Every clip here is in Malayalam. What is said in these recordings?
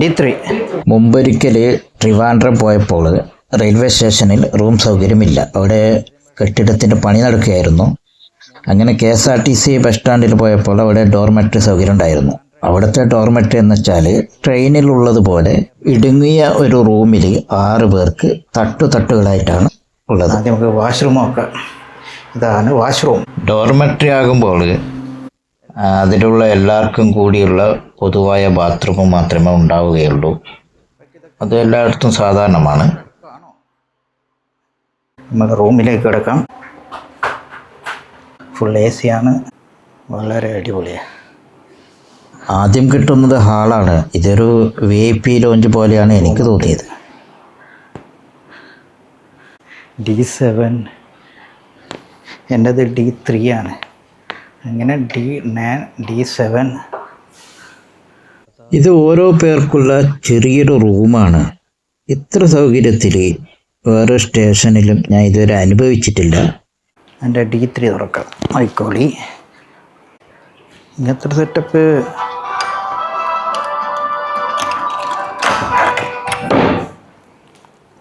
D3. മുമ്പൊരിക്കൽ ട്രിവാൻഡ്രം പോയപ്പോൾ റെയിൽവേ സ്റ്റേഷനിൽ റൂം സൗകര്യമില്ല. അവിടെ കെട്ടിടത്തിൻ്റെ പണി നടക്കുകയായിരുന്നു. അങ്ങനെ KSRTC ബസ് സ്റ്റാൻഡിൽ പോയപ്പോൾ അവിടെ ഡോർമെട്രി സൗകര്യം ഉണ്ടായിരുന്നു. അവിടുത്തെ ഡോർമെട്രി എന്ന് വെച്ചാൽ ട്രെയിനിലുള്ളതുപോലെ ഇടുങ്ങിയ ഒരു റൂമിൽ 6 പേർക്ക് തട്ടുകളായിട്ടാണ് ഉള്ളത്. ആദ്യം നമുക്ക് വാഷ്റൂം നോക്കാം. ഇതാണ് വാഷ്റൂം. ഡോർമെട്രി ആകുമ്പോൾ അതിലുള്ള എല്ലാവർക്കും കൂടിയുള്ള പൊതുവായ ബാത്റൂം മാത്രമേ ഉണ്ടാവുകയുള്ളൂ. അത് എല്ലായിടത്തും സാധാരണമാണ്. നമുക്ക് റൂമിലേക്ക് കിടക്കാം. ഫുൾ AC ആണ്. വളരെ അടിപൊളിയാണ്. ആദ്യം കിട്ടുന്നത് ഹാളാണ്. ഇതൊരു VIP ലോഞ്ച് പോലെയാണ് എനിക്ക് തോന്നിയത്. D7. എൻ്റേത് D3 ആണ്. അങ്ങനെ D9, D7. ഇത് ഓരോ പേർക്കുള്ള ചെറിയൊരു റൂമാണ്. ഇത്ര സൗകര്യത്തിൽ വേറെ സ്റ്റേഷനിലും ഞാൻ ഇതുവരെ അനുഭവിച്ചിട്ടില്ല. എൻ്റെ D3 തുറക്കാം. ആയിക്കോളി. ഇങ്ങനത്തെ സെറ്റപ്പ്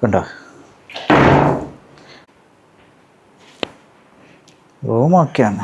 കണ്ടോ? റൂമൊക്കെയാണ്.